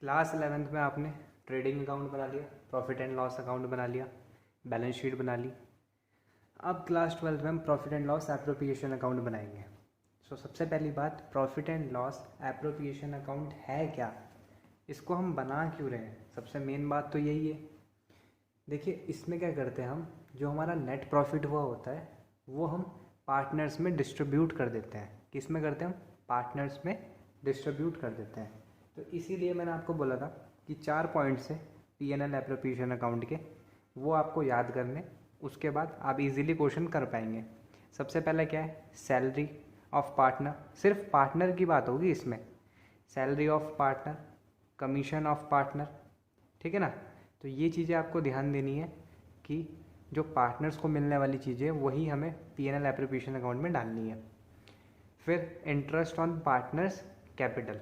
Class 11th में आपने trading account बना लिया, प्रॉफिट एंड लॉस अकाउंट बना लिया, बैलेंस शीट बना ली। अब क्लास 12th में हम profit and loss appropriation account बनाएंगे। सबसे पहली बात, profit and loss appropriation account है क्या, इसको हम बना क्यों रहे हैं, सबसे मेन बात तो यही है। देखिए, इसमें क्या करते हैं हम, जो हमारा नेट प्रॉफिट हुआ होता है वो हम पार्टनर्स में डिस्ट्रीब्यूट कर देते हैं। किस में करते हैं हम? पार्टनर्स में डिस्ट्रीब्यूट कर देते हैं। तो इसीलिए मैंने आपको बोला था कि 4 पॉइंट्स है P&L एप्रोप्रिएशन अकाउंट के, वो आपको याद करने, उसके बाद आप इजीली क्वेश्चन कर पाएंगे। सबसे पहले क्या है? सैलरी ऑफ पार्टनर, सिर्फ पार्टनर की बात होगी इसमें। Salary of partner, commission of partner, ठीक है ना। तो ये चीज़ें आपको ध्यान देनी है कि जो पार्टनर्स को मिलने वाली चीज़ें वही हमें P&L एप्रोप्रिएशन अकाउंट में डालनी है। फिर इंटरेस्ट ऑन पार्टनर्स कैपिटल।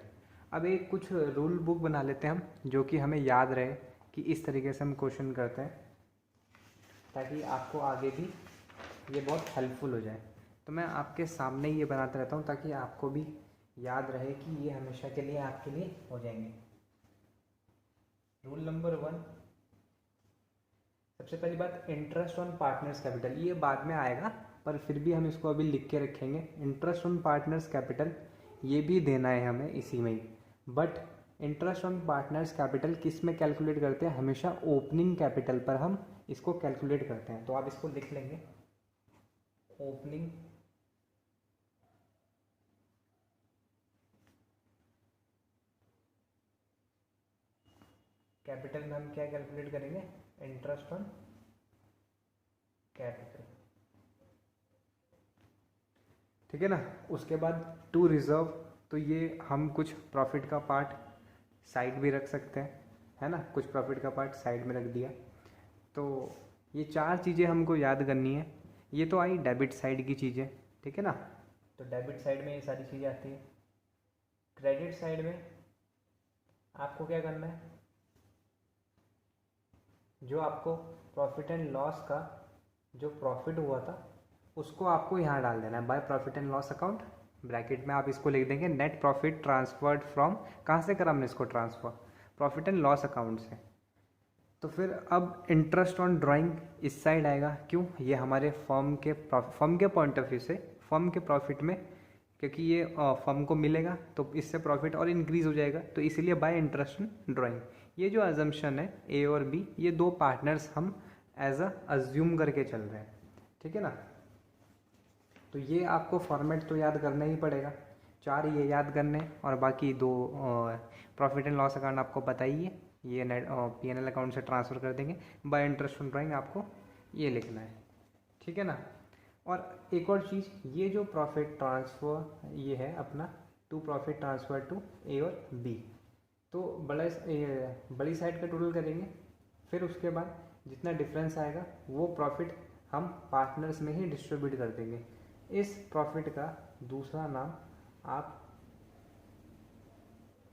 अब एक कुछ रूल बुक बना लेते हैं हम, जो कि हमें याद रहे कि इस तरीके से हम क्वेश्चन करते हैं, ताकि आपको आगे भी ये बहुत हेल्पफुल हो जाए। तो मैं आपके सामने ये बनाता रहता हूँ ताकि आपको भी याद रहे कि ये हमेशा के लिए आपके लिए हो जाएंगे। रूल नंबर 1, सबसे पहली बात, इंटरेस्ट ऑन पार्टनर्स कैपिटल। ये बाद में आएगा पर फिर भी हम इसको अभी लिख के रखेंगे। इंटरेस्ट ऑन पार्टनर्स कैपिटल ये भी देना है हमें इसी में ही। But interest on partners capital किस में कैलकुलेट करते हैं? हमेशा ओपनिंग कैपिटल पर हम इसको कैलकुलेट करते हैं। तो आप इसको लिख लेंगे, ओपनिंग कैपिटल में हम क्या कैलकुलेट करेंगे? इंटरेस्ट ऑन कैपिटल, ठीक है ना। उसके बाद टू रिजर्व, तो ये हम कुछ प्रॉफिट का पार्ट साइड भी रख सकते हैं, है ना। कुछ प्रॉफिट का पार्ट साइड में रख दिया। तो ये 4 चीज़ें हमको याद करनी है। ये तो आई डेबिट साइड की चीज़ें, ठीक है ना। तो डेबिट साइड में ये सारी चीज़ें आती है। क्रेडिट साइड में आपको क्या करना है? जो आपको प्रॉफिट एंड लॉस का जो प्रॉफिट हुआ था उसको आपको यहाँ डाल देना है, by profit and loss account. Bracket में आप इसको लिख देंगे नेट प्रॉफिट ट्रांसफर्ड फ्रॉम, कहाँ से करा हमने इसको transfer? Profit and loss account से। तो फिर अब इंटरेस्ट ऑन ड्राइंग इस साइड आएगा। क्यों? ये हमारे फर्म के पॉइंट ऑफ व्यू से, फर्म के प्रॉफिट में, क्योंकि ये फर्म को मिलेगा तो इससे प्रॉफिट और इंक्रीज़ हो जाएगा, तो इसीलिए बाय इंटरेस्ट ऑन ड्राइंग। ये जो अजम्पशन है ए और बी, ये 2 पार्टनर्स हम एज अज्यूम करके चल रहे हैं, ठीक है ना। तो ये आपको फॉर्मेट तो याद करना ही पड़ेगा, 4 ये याद करने, और बाकी 2 प्रॉफिट एंड लॉस अकाउंट आपको पता ही है, ये नेट P&L अकाउंट से ट्रांसफ़र कर देंगे। बाय इंटरेस्ट ऑन ड्राइंग आपको ये लिखना है, ठीक है ना। और एक और चीज़, ये जो प्रॉफिट ट्रांसफ़र ये है अपना, टू प्रॉफिट ट्रांसफ़र टू ए और बी, तो बड़ी साइड का टोटल करेंगे। फिर उसके बाद जितना डिफरेंस आएगा वो प्रॉफिट हम पार्टनर्स में ही डिस्ट्रीब्यूट कर देंगे। इस प्रॉफिट का दूसरा नाम आप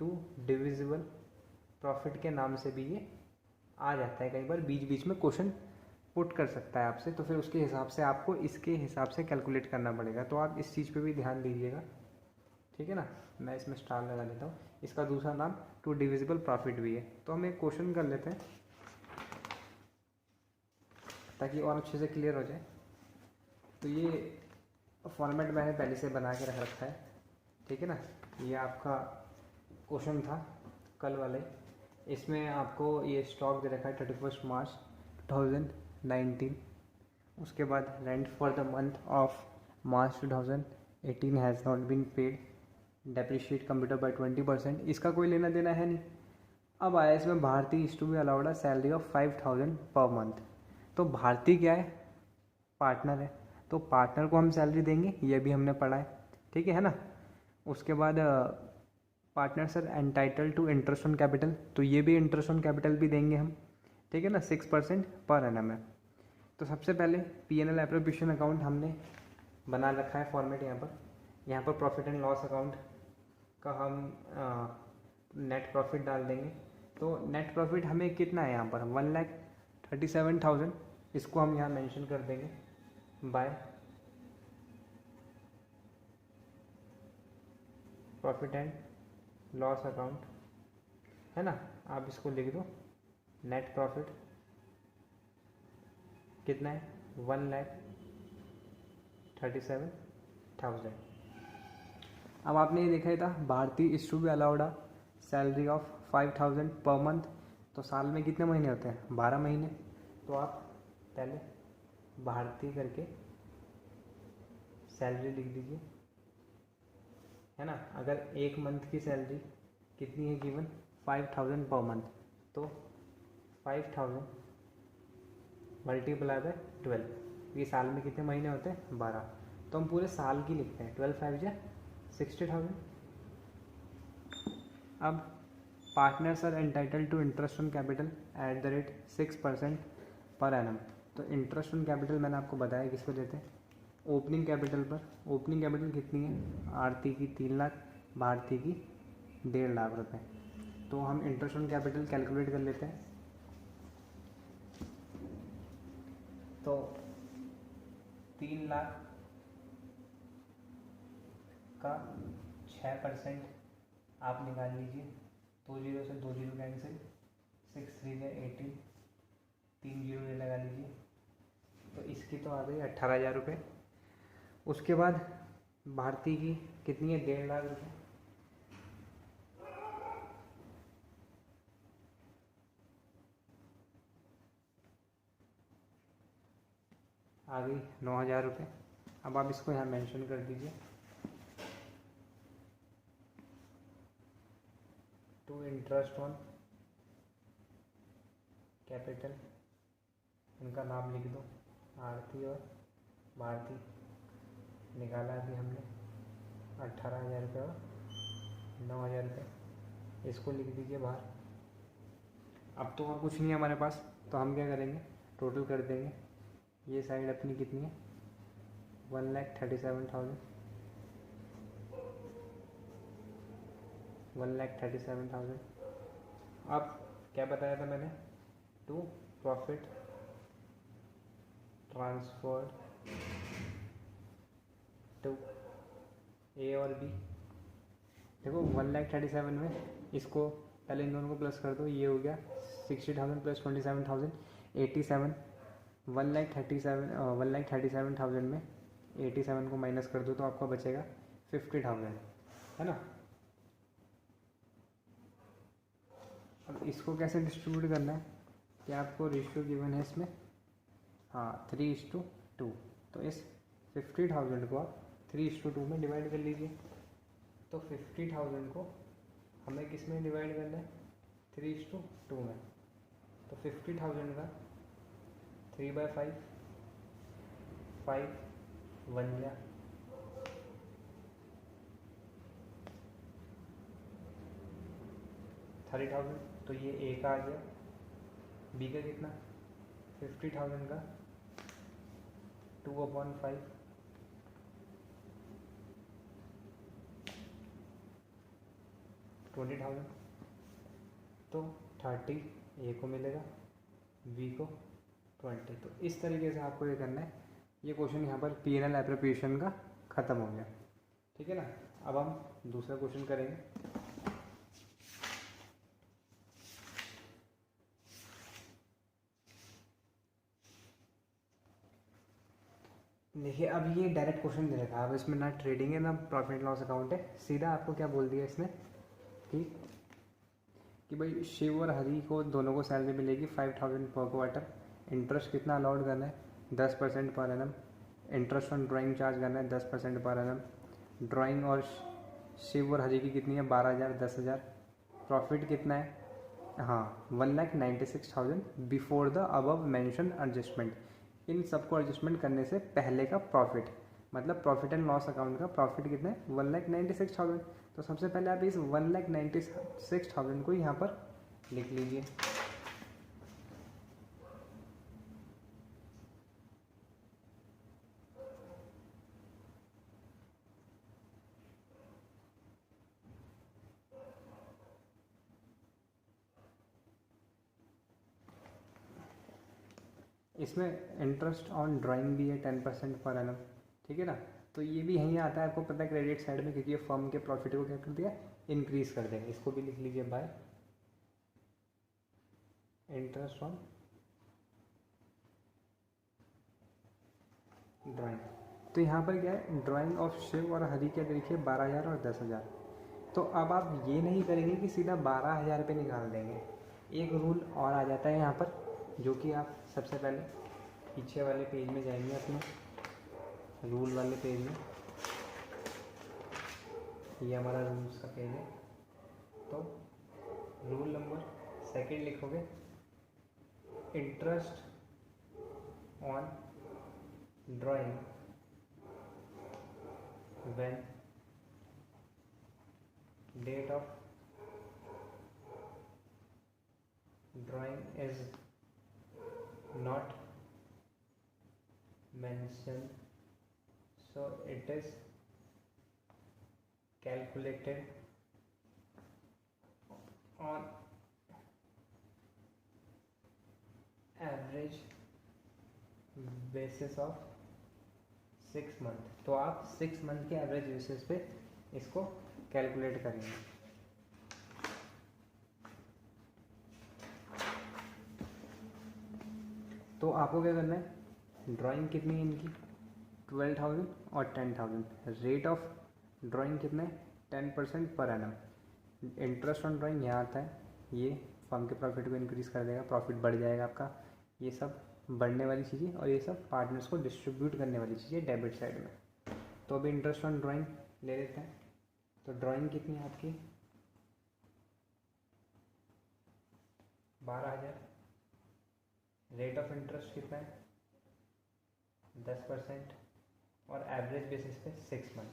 टू डिविजिबल प्रॉफिट के नाम से भी ये आ जाता है। कई बार बीच बीच में क्वेश्चन पुट कर सकता है आपसे, तो फिर उसके हिसाब से आपको इसके हिसाब से कैलकुलेट करना पड़ेगा। तो आप इस चीज़ पे भी ध्यान दीजिएगा, ठीक है ना। मैं इसमें स्टार लगा देता हूँ। इसका दूसरा नाम टू डिविजिबल प्रॉफिट भी है। तो हम एक क्वेश्चन कर लेते हैं ताकि और अच्छे से क्लियर हो जाए। तो ये फॉर्मेट मैंने पहले से बना के रख रखा है, ठीक है ना। ये आपका क्वेश्चन था कल वाले, इसमें आपको ये स्टॉक दे रखा है 31 मार्च 2019। उसके बाद rent for the month of March 2018 has not been paid, depreciate computer by 20%। इसका कोई लेना देना है नहीं। अब आया इसमें Bharti is to be allowed a salary of 5000 per month. तो भारती क्या है? पार्टनर है, तो पार्टनर को हम सैलरी देंगे, ये भी हमने पढ़ा है, ठीक है ना। उसके बाद partner sir entitle to interest on capital, तो ये भी इंटरेस्ट ऑन कैपिटल भी देंगे हम, ठीक है ना, 6% पर एनम है। तो सबसे पहले P&L एप्रोप्रिएशन अकाउंट हमने बना रखा है फॉर्मेट। यहाँ पर प्रॉफिट एंड लॉस अकाउंट का हम नेट प्रॉफिट डाल देंगे। तो नेट प्रॉफिट हमें कितना है यहाँ पर? 1,37,000, इसको हम यहाँ मेंशन कर देंगे by profit and loss account. है ना। आप इसको लिख दो, नेट प्रॉफिट कितना है, 1,37,000। अब आपने ये देखा ही था, Bharti is to be allowed salary of 5,000 per month. तो साल में कितने महीने होते हैं, 12 महीने। तो आप पहले भारती करके सैलरी लिख दीजिए, है ना। अगर एक मंथ की सैलरी कितनी है गिवन, 5,000 पर मंथ, तो 5,000 मल्टीप्लाई बाय 12। ये साल में कितने महीने होते हैं, 12। तो हम पूरे साल की लिखते हैं, 12 5 या 60,000। अब partners are entitle to interest on capital at the rate 6% per annum. तो इंटरेस्ट ऑन कैपिटल मैंने आपको बताया किसको देते हैं, ओपनिंग कैपिटल पर। ओपनिंग कैपिटल कितनी है, आरती की 3 लाख, भारती की 1.5 लाख रुपए। तो हम इंटरेस्ट ऑन कैपिटल कैलकुलेट कर लेते हैं। तो 3 लाख का 6% आप निकाल लीजिए, 2 जीरो से 2 जीरो कैंसिल, 6 3 या 18, 3 जीरो ये लगा लीजिए। तो इसकी तो आ गई 18,000 रुपये। उसके बाद भारती की कितनी है, 1.5 लाख रुपये। आ गई 9,000 रुपये। अब आप इसको यहाँ मेंशन कर दीजिए, टू इंटरेस्ट ऑन कैपिटल, इनका नाम लिख दो, आरती और भारती। निकाला अभी हमने 18,000 रुपये और 9,000 रुपये, इसको लिख दीजिए बाहर। अब तो और कुछ नहीं है हमारे पास, तो हम क्या करेंगे, टोटल कर देंगे। ये साइड अपनी कितनी है, 1,37,000, 1,37,000। अब क्या बताया था मैंने, टू प्रॉफिट ट्रांसफर टू ए और बी। देखो 1,37,000 में इसको पहले इन दोनों को प्लस कर दो, ये हो गया 60,000 प्लस 27,000, 87। 1,37,000 में 87 को माइनस कर दो तो आपका बचेगा 50,000, है ना। अब इसको कैसे डिस्ट्रीब्यूट करना है, क्या आपको रेशियो गिवन है इसमें, हाँ 3:2। तो इस 50,000 को आप 3:2 में डिवाइड कर लीजिए। तो 50,000 को हमें किस में डिवाइड करना है, 3:2 में। तो 50,000 का 3/5, 5 1 या 30,000। तो ये ए का आ गया, बी का कितना, 50,000 का 2/5, 20,000। तो 30 ए को मिलेगा, बी को 20। तो इस तरीके से आपको ये करना है। ये क्वेश्चन यहाँ पर P&L एप्रोप्रिएशन का ख़त्म हो गया, ठीक है ना। अब हम दूसरा क्वेश्चन करेंगे। देखिए अब ये डायरेक्ट क्वेश्चन दे रखा है, अब इसमें ना ट्रेडिंग है ना प्रॉफिट लॉस अकाउंट है। सीधा आपको क्या बोल दिया इसने कि भाई शिव और हरी को दोनों को सैलरी मिलेगी 5,000 पर क्वार्टर। इंटरेस्ट कितना अलाउड करना है, 10% per annum. Interest on drawing charge करना है 10% पर एनम। ड्राइंग और शिव और हरी की कितनी है, 12,000 10,000। प्रॉफिट कितना है, हाँ 1,96,000 before the above mention adjustment. इन सबको एडजस्टमेंट करने से पहले का प्रॉफिट, मतलब प्रॉफिट एंड लॉस अकाउंट का प्रॉफिट कितना है, 1,96,000। तो सबसे पहले आप इस 1,96,000 को यहाँ पर लिख लीजिए। इसमें इंटरेस्ट ऑन ड्राइंग भी है 10% पर एनम, ठीक है ना। तो ये भी यहीं आता है, आपको पता है क्रेडिट साइड में, क्योंकि ये फर्म के प्रॉफिट को क्या कर दिया, इंक्रीज कर देगा। इसको भी लिख लीजिए बाय इंटरेस्ट ऑन ड्राइंग। तो यहाँ पर क्या है, ड्राइंग ऑफ शिव और हरि के देखिए 12,000 और 10,000। तो अब आप ये नहीं करेंगे कि सीधा 12,000 रुपये निकाल देंगे, एक रूल और आ जाता है यहाँ पर, जो कि आप सबसे पहले पीछे वाले पेज में जाएंगे, अपने रूल वाले पेज में। ये हमारा रूल्स का पेज है। तो रूल नंबर सेकंड लिखोगे, interest on drawing when date of drawing is not mentioned, so it is calculated on average basis of 6 month। तो आप 6 मंथ के एवरेज बेसिस पे इसको कैलकुलेट करेंगे। तो आपको क्या करना है, ड्राइंग कितनी है इनकी 12,000 और 10,000। रेट ऑफ ड्राइंग कितना है 10% per annum. Interest on drawing यहाँ आता है, ये फर्म के प्रॉफिट को इंक्रीज़ कर देगा, प्रॉफिट बढ़ जाएगा आपका। ये सब बढ़ने वाली चीज़ें और ये सब पार्टनर्स को डिस्ट्रीब्यूट करने वाली चीज़ें डेबिट साइड में। तो अभी इंटरेस्ट ऑन ड्राइंग ले लेते हैं। तो ड्राइंग कितनी है आपकी 12,000। रेट ऑफ इंटरेस्ट कितना है 10% और एवरेज बेसिस पे 6 मंथ।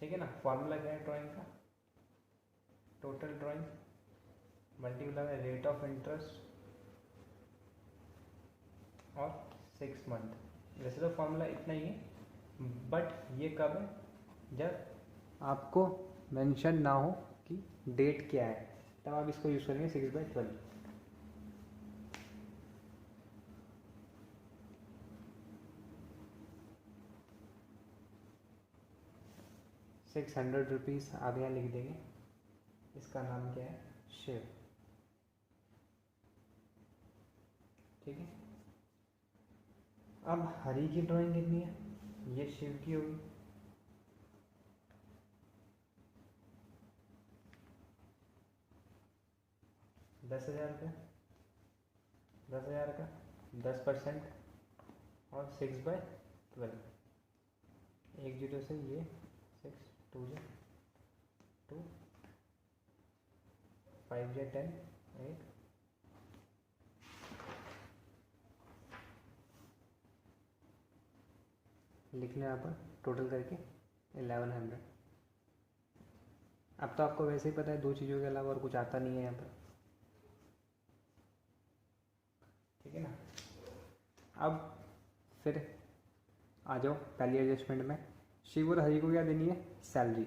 ठीक है ना। फॉर्मूला क्या है ड्राइंग का, total drawing multiply rate of interest और 6 मंथ। वैसे तो फॉर्मूला इतना ही है, बट ये कब है जब आपको मेंशन ना हो कि डेट क्या है, तब आप इसको यूज़ करेंगे 6/12। 600 रुपीज़ आप यहाँ लिख देंगे। इसका नाम क्या है, शिव। ठीक है। अब हरी की ड्राइंग कितनी है, ये शिव की होगी। ₹10,000 10,000 का 10% और 6/12। 1 0 से ये 6 2 2 5 10 8 लिख लें यहाँ पर टोटल करके 1100। अब तो आपको वैसे ही पता है, 2 चीज़ों के अलावा और कुछ आता नहीं है यहाँ पर। ठीक है ना। अब फिर आ जाओ पहली एडजस्टमेंट में। शिव और हरी को क्या देनी है, सैलरी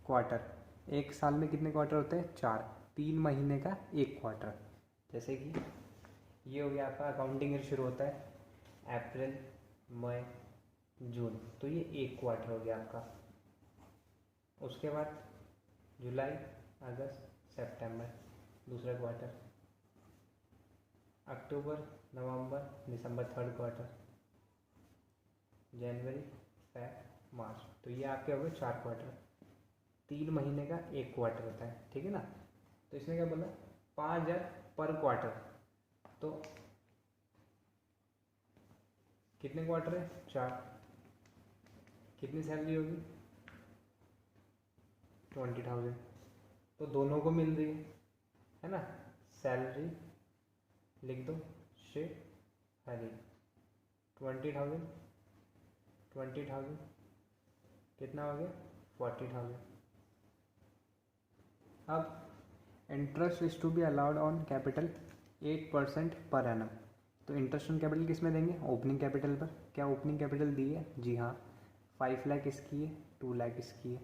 क्वार्टर। एक साल में कितने क्वार्टर होते हैं, 4। 3 महीने का एक क्वार्टर। जैसे कि ये हो गया आपका अकाउंटिंग ईयर शुरू होता है अप्रैल मई जून, तो ये एक क्वार्टर हो गया आपका। उसके बाद जुलाई अगस्त सितंबर दूसरा क्वार्टर, अक्टूबर नवंबर दिसंबर थर्ड क्वार्टर, जनवरी फेब मार्च, तो ये आपके हो गए 4 क्वार्टर। 3 महीने का एक क्वार्टर होता है। ठीक है ना। तो इसमें क्या बोला, 5,000 पर क्वार्टर। तो कितने क्वार्टर है, 4। कितनी सैलरी होगी 20,000। तो दोनों को मिल रही है ना। सैलरी लिख दो शिव हरी 20,000 20,000 कितना हो गया 40,000। अब interest is to be allowed on capital 8% per annum. तो इंटरेस्ट ऑन कैपिटल किस में देंगे, ओपनिंग कैपिटल पर। क्या ओपनिंग कैपिटल दी है, जी हाँ। 5 लाख इसकी है, 2 लाख इसकी है,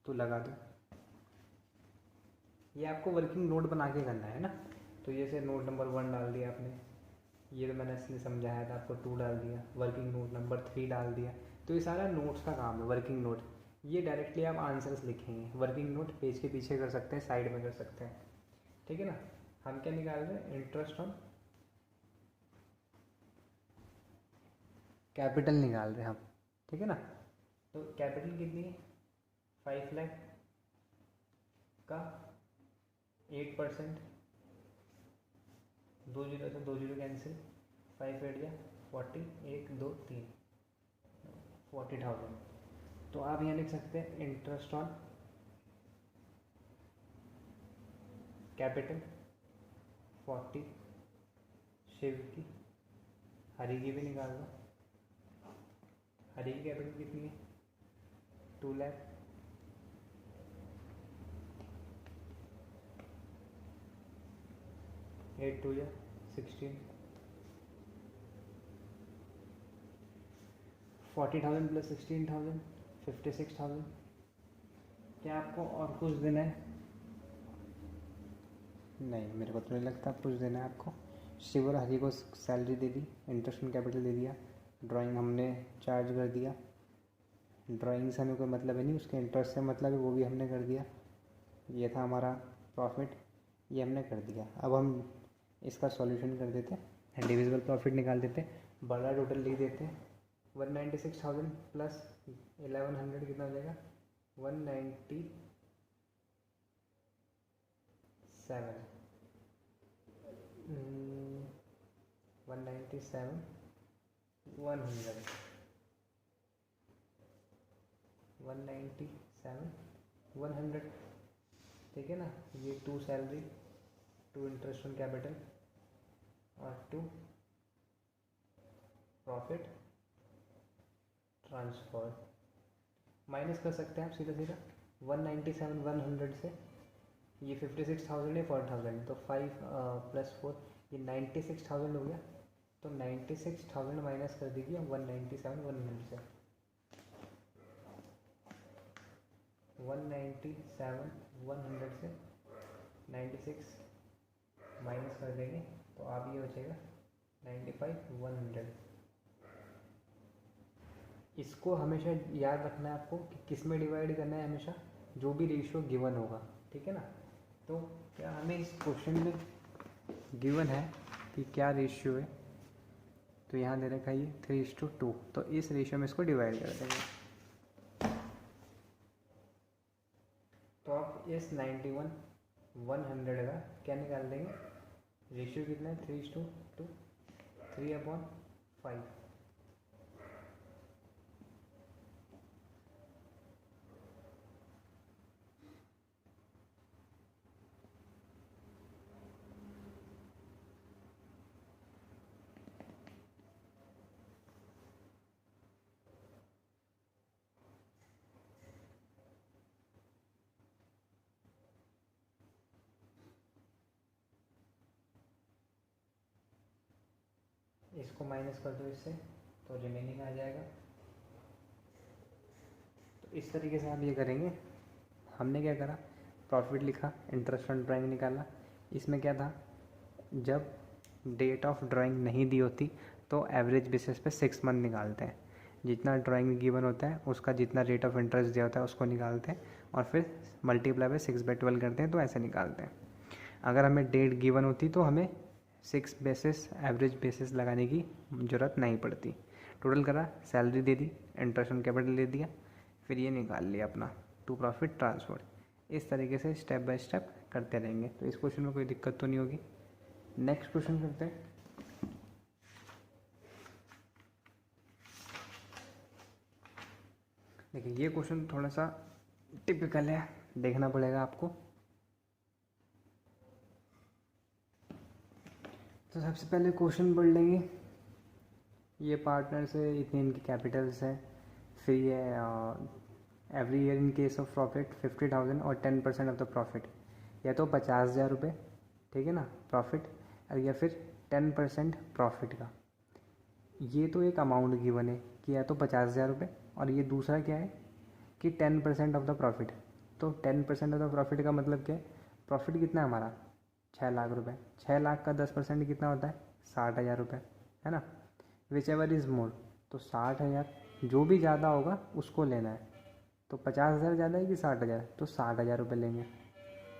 तो लगा दो। ये आपको वर्किंग नोट बना के करना है ना। तो जैसे नोट नंबर 1 डाल दिया आपने, ये तो मैंने इसलिए समझाया था आपको, 2 डाल दिया। वर्किंग नोट नंबर 3 डाल दिया। तो ये सारा नोट्स का काम है, वर्किंग नोट। ये डायरेक्टली आप आंसर्स लिखेंगे। वर्किंग नोट पेज के पीछे कर सकते हैं, साइड में कर सकते हैं। ठीक है ना। हम क्या निकाल रहे हैं, इंटरेस्ट ऑन कैपिटल निकाल रहे हैं हम, ठीक है ना। तो कैपिटल कितनी है, 5 लाख का 8%, 2 जीरो से 2 जीरो कैंसिल, 5 8 या 40, 1 2 3, 40,000। तो आप यहाँ लिख सकते हैं इंटरेस्ट ऑन कैपिटल 40, शिव की, हरी की भी निकाल दो। हरी की कैपिटल कितनी है, 2 लाख, 8 2 या 16, 40,000 प्लस 16,000, 56,000। क्या आपको और कुछ देना है? नहीं, मेरे को तो नहीं लगता कुछ देना है आपको। शिव और हरी को सैलरी दे दी, इंटरेस्ट ऑन कैपिटल दे दिया, ड्राइंग हमने चार्ज कर दिया, ड्राइंग से हमें कोई मतलब है नहीं, उसके इंटरेस्ट से मतलब है, वो भी हमने कर दिया। ये था हमारा प्रॉफिट, ये हमने कर दिया। अब हम इसका सॉल्यूशन कर देते हैं, डिविजिबल प्रॉफिट निकाल देते हैं, बड़ा टोटल लिख देते हैं। 196,000 प्लस 1100 कितना हो जाएगा, 197, 197, 100, 197, 100, ठीक है ना। ये 2 सैलरी, 2 इंटरेस्ट ऑन कैपिटल और 2 प्रॉफिट ट्रांसफर। माइनस कर सकते हैं आप सीधा सीधा, 197 100 से ये 56,000 है, 40,000 है, तो 5 प्लस 4 ये 96,000 हो गया। तो 96,000 माइनस कर दीजिए 197 100 से, 197 100 से 96 माइनस कर देंगे तो आप ये बचेगा 95 100। इसको हमेशा याद रखना है आपको कि किस में डिवाइड करना है, हमेशा जो भी रेशियो गिवन होगा, ठीक है ना। तो क्या हमें इस क्वेश्चन में गिवन है कि क्या रेशियो है, तो यहाँ दे रखा है ये 3:2, तो इस रेशियो में इसको डिवाइड कर देंगे। तो आप इस 91 100 का क्या निकाल देंगे, रेशियो कितना है, 3:2, 3/5। इसको माइनस कर दो इससे, तो रिमेनिंग आ जाएगा। तो इस तरीके से आप ये करेंगे। हमने क्या करा, प्रॉफिट लिखा, इंटरेस्ट ऑन ड्राइंग निकाला। इसमें क्या था, जब डेट ऑफ ड्राइंग नहीं दी होती तो एवरेज बेसिस पे 6 मंथ निकालते हैं, जितना ड्राइंग गिवन होता है उसका जितना रेट ऑफ इंटरेस्ट दिया होता है उसको निकालते हैं और फिर मल्टीप्लाई बाय 6/12 करते हैं, तो ऐसे निकालते हैं। अगर हमें डेट गिवन होती तो हमें 6 बेसिस एवरेज बेसिस लगाने की ज़रूरत नहीं पड़ती। टोटल करा, सैलरी दे दी, इंटरेस्ट ऑन कैपिटल दे दिया, फिर ये निकाल लिया अपना टू प्रॉफिट ट्रांसफर। इस तरीके से स्टेप बाय स्टेप करते रहेंगे, तो इस क्वेश्चन में कोई दिक्कत तो नहीं होगी। नेक्स्ट क्वेश्चन करते हैं। देखिए ये क्वेश्चन थोड़ा सा टिपिकल है, देखना पड़ेगा आपको। तो सबसे पहले क्वेश्चन पढ़ लेंगे। ये पार्टनर्स है, इतने इनकी कैपिटल्स है, फिर ये every year in case of profit 50,000 और 10% ऑफ द प्रॉफिट, या तो 50,000 रुपये, ठीक है ना, प्रॉफिट, या फिर 10% प्रॉफिट का। ये तो एक अमाउंट गिवन है कि या तो 50,000 रुपये, और ये दूसरा क्या है कि 10% ऑफ द प्रॉफिट। तो 10% ऑफ द प्रॉफिट का मतलब क्या है, प्रॉफिट कितना है हमारा 6 लाख रुपये, 6 लाख का 10% कितना होता है 60,000 रुपये, है ना। विच एवर इज़ मोर, तो 60,000, जो भी ज़्यादा होगा उसको लेना है। तो 50,000 ज़्यादा है कि 60,000, तो 60,000 रुपये लेंगे।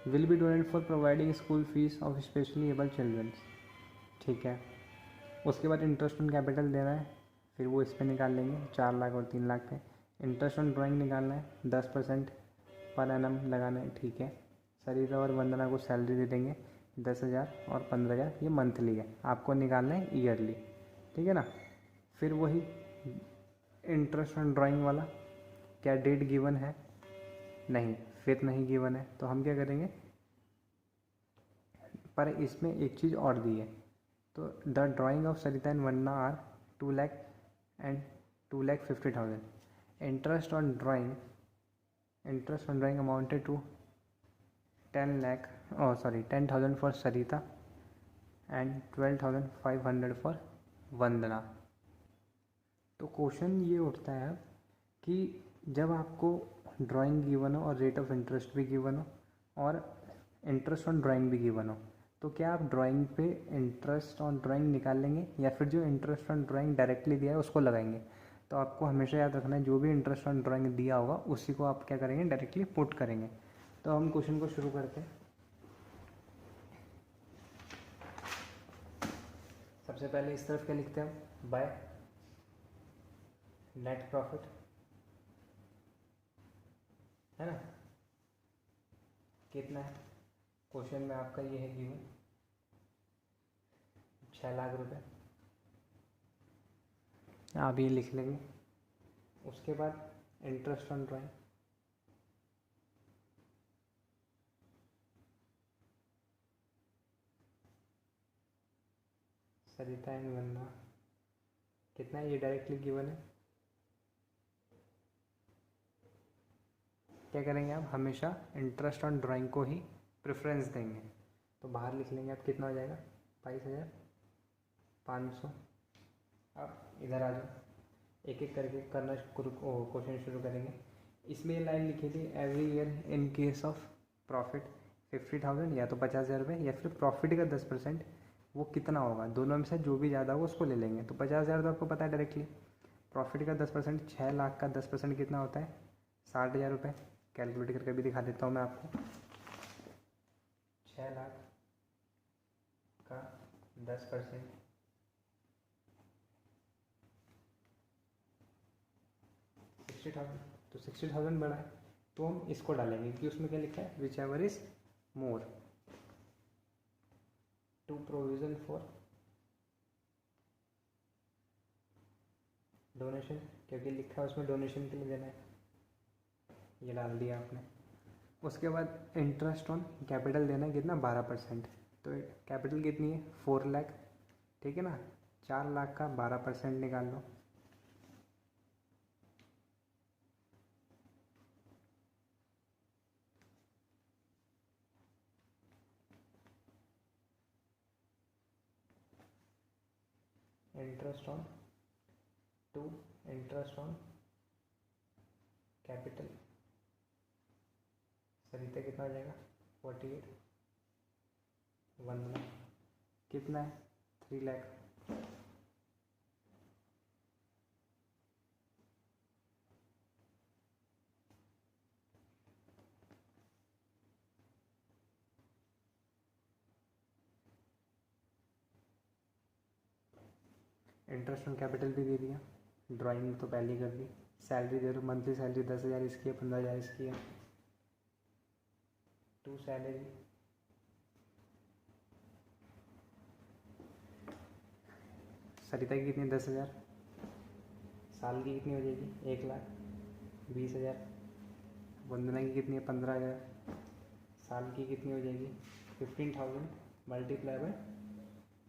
Will be donate for providing school fees of specially able childrens, ठीक है। उसके बाद इंटरेस्ट ऑन कैपिटल देना है फिर वो इस पे निकाल लेंगे 4 लाख और 3 लाख पे। इंटरेस्ट ऑन ड्राइंग निकालना है 10% पर एनम लगाना है, ठीक है। सरिता और वंदना को सैलरी दे देंगे 10,000 और 15,000, ये मंथली है, आपको निकालना है ईयरली, ठीक है ना। फिर वही इंटरेस्ट ऑन ड्राइंग वाला, क्या डेट गिवन है? नहीं, फिर नहीं गिवन है, तो हम क्या करेंगे, पर इसमें एक चीज़ और दी है, तो the drawing of Sarita and Vandana are 2 lakh and 2,50,000। Interest on drawing amounted to 10,000 for Sarita and 12,500 for Vandana. तो क्वेश्चन ये उठता है कि जब आपको ड्राइंग गिवन हो और रेट ऑफ इंटरेस्ट भी गिवन हो और इंटरेस्ट ऑन ड्राइंग भी गिवन हो, तो क्या आप ड्राइंग पे इंटरेस्ट ऑन ड्राइंग निकाल लेंगे या फिर जो इंटरेस्ट ऑन ड्राइंग डायरेक्टली दिया है उसको लगाएंगे? तो आपको हमेशा याद रखना है, जो भी इंटरेस्ट ऑन ड्राइंग दिया होगा उसी को आप क्या करेंगे, डायरेक्टली पुट करेंगे। तो हम क्वेश्चन को शुरू करते हैं। सबसे पहले इस तरफ क्या लिखते हैं, बाय नेट प्रॉफिट, है ना। कितना है क्वेश्चन में आपका, ये है गिवन 6 लाख रुपए, आप ये लिख लेंगे। उसके बाद interest on drawing, Sarita and Vandana, कितना है, ये डायरेक्टली गिवन है। क्या करेंगे आप, हमेशा इंटरेस्ट ऑन ड्राइंग को ही प्रेफरेंस देंगे, तो बाहर लिख लेंगे आप, कितना हो जाएगा, 22,500। अब इधर आ जाओ, एक एक करके करना क्वेश्चन शुरू करेंगे। इसमें ये लाइन लिखी थी, every year in case of profit 50,000, या तो 50,000 रुपये, या फिर प्रॉफिट का 10%, वो कितना होगा, दोनों में से जो भी ज़्यादा होगा उसको ले लेंगे। तो 50,000 तो आपको पता है डायरेक्टली, प्रॉफिट का 10%, 6 लाख का 10% कितना होता है, 60,000 रुपये। कैलकुलेट करके भी दिखा देता हूँ मैं आपको। 6 लाख का 10% 60,000, तो 60,000 बड़ा है, तो हम इसको डालेंगे कि उसमें क्या लिखा है, which ever is more to provision for donation, क्योंकि लिखा है उसमें डोनेशन के लिए देना है, ये डाल दिया आपने। उसके बाद इंटरेस्ट ऑन कैपिटल देना है, कितना, 12%। तो कैपिटल कितनी है, 4 लाख, ठीक है ना। 4 लाख का 12% निकाल लो, इंटरेस्ट ऑन कैपिटल, सरिता कितना हो जाएगा, 48, वंदना कितना है, 3 लाख। इंटरेस्ट ऑन कैपिटल भी दे दिया, ड्राइंग तो पहले ही कर दी, सैलरी दे दो, मंथली सैलरी 10,000 इसकी है, 15,000 इसकी है, टू सैलरी, सरिता की कितनी, 10,000, साल की कितनी हो जाएगी, 1 लाख 20,000। वंदना की कितनी है, 15,000, साल की कितनी हो जाएगी, 15,000 मल्टीप्लाई बाय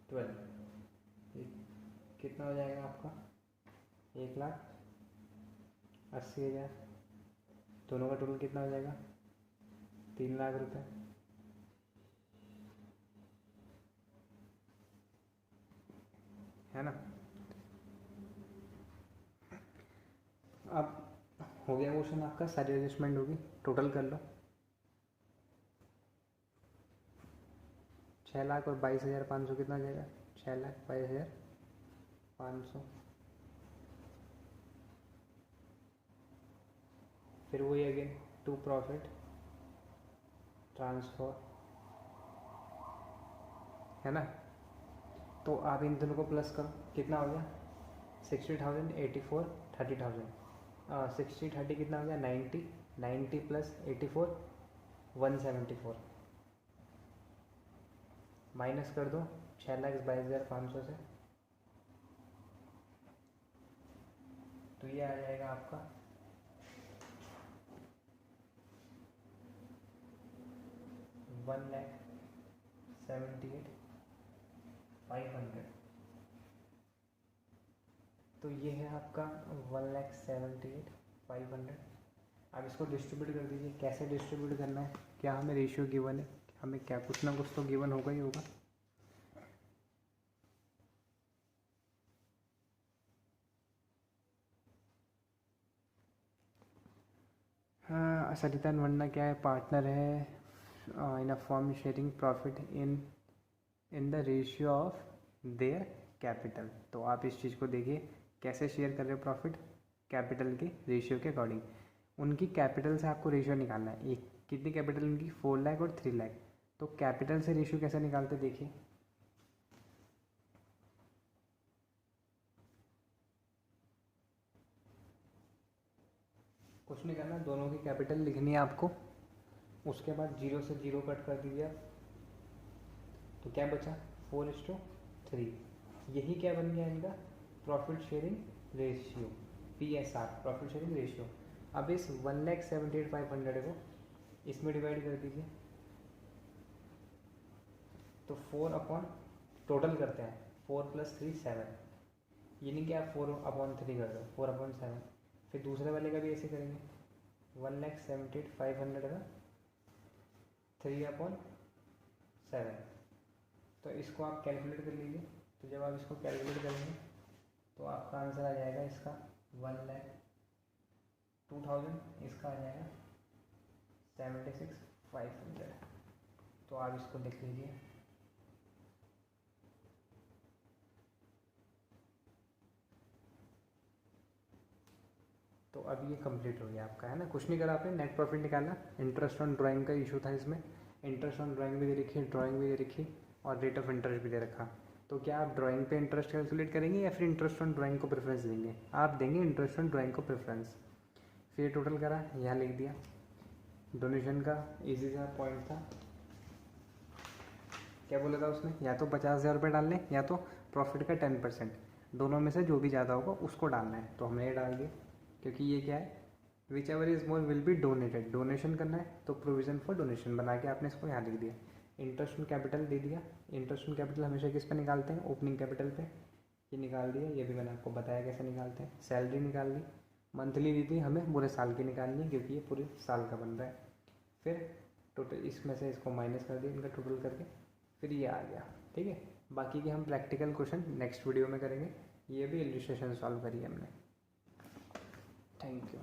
12, कितना हो जाएगा आपका, 1,80,000। दोनों का टोटल कितना हो जाएगा, 3 लाख रुपए, है ना। अब हो गया क्वेश्चन आपका, सारी एडजस्टमेंट होगी, टोटल कर लो, 6 लाख और 22,500 कितना हो जाएगा, 6,22,500। फिर वही अगेन, टू प्रॉफिट ट्रांसफर, है ना। तो आप इन दोनों को प्लस करो, कितना हो गया, 60,000 84 30,000, 60 30 कितना हो गया 90, 90 प्लस 84 174, माइनस कर दो 6,22,500 से, तो ये आ जाएगा आपका 1,78,500। तो ये है आपका 1,78,500। अब इसको डिस्ट्रीब्यूट कर दीजिए। कैसे डिस्ट्रीब्यूट करना है, क्या हमें रेशियो गिवन है, हमें क्या कुछ ना कुछ तो गिवन होगा ही होगा। हाँ, सरिता वरना क्या है, पार्टनर है in a firm sharing profit in the ratio of their capital. तो आप इस चीज़ को देखिए, कैसे शेयर कर रहे हो प्रॉफिट, कैपिटल के रेशियो के अकॉर्डिंग। उनकी कैपिटल से आपको रेशियो निकालना है। एक कितनी कैपिटल उनकी 4 लाख और 3 लाख, तो कैपिटल से रेशियो कैसे निकालते देखिए। कुछ नहीं करना, दोनों की कैपिटल लिखनी है आपको, उसके बाद 0 से 0 कट कर दीजिए आप, तो क्या बचा 4:3। यही क्या बन गया इनका profit sharing ratio, PSR, profit sharing ratio. अब इस 1,78,500 को इसमें डिवाइड कर दीजिए, तो 4 अपॉन टोटल करते हैं, 4 + 3 7, ये नहीं कि आप 4/3 कर दो, 4/7। फिर दूसरे वाले का भी ऐसे करेंगे, 1,78,500 का 3/7, तो इसको आप कैलकुलेट कर लीजिए। तो जब आप इसको कैलकुलेट करेंगे तो आपका आंसर आ जाएगा इसका 1,02,000, इसका आ जाएगा 76,500। तो आप इसको लिख लीजिए। तो अब ये कंप्लीट हो गया आपका, है ना। कुछ नहीं करा आपने, नेट प्रॉफिट निकाला। इंटरेस्ट ऑन ड्राइंग का इशू था इसमें, इंटरेस्ट ऑन ड्राइंग भी दे रखी, ड्राइंग भी दे रखी और रेट ऑफ इंटरेस्ट भी दे रखा। तो क्या आप ड्राइंग पे इंटरेस्ट कैलकुलेट करेंगे या फिर इंटरेस्ट ऑन ड्राइंग को प्रेफरेंस देंगे? आप देंगे इंटरेस्ट ऑन ड्राइंग को प्रेफरेंस। फिर टोटल करा, यहाँ लिख दिया। डोनेशन का इजी सा पॉइंट था, क्या बोला था उसने, या तो 50,000 रुपये डालने या तो प्रॉफिट का 10%, दोनों में से जो भी ज़्यादा होगा उसको डालना है। तो हमने ये डाल दिया, क्योंकि ये क्या है, which ever is more will be donated, donation करना है तो प्रोविजन फॉर डोनेशन बना के आपने इसको यहाँ लिख दिया। इंटरेस्ट ऑन कैपिटल दे दिया। इंटरेस्ट ऑन कैपिटल हमेशा किस पे निकालते हैं, ओपनिंग कैपिटल पे, ये निकाल दिया। ये भी मैंने आपको बताया कैसे निकालते हैं। सैलरी निकाल ली, मंथली दी थी, हमें पूरे साल की निकालनी है क्योंकि ये पूरे साल का बन रहा है। फिर टोटल इसमें से इसको माइनस कर दिया इनका टोटल करके, फिर ये आ गया। ठीक है, बाकी के हम प्रैक्टिकल क्वेश्चन नेक्स्ट वीडियो में करेंगे। ये भी इलस्ट्रेशन सॉल्व करी है हमने। Thank you.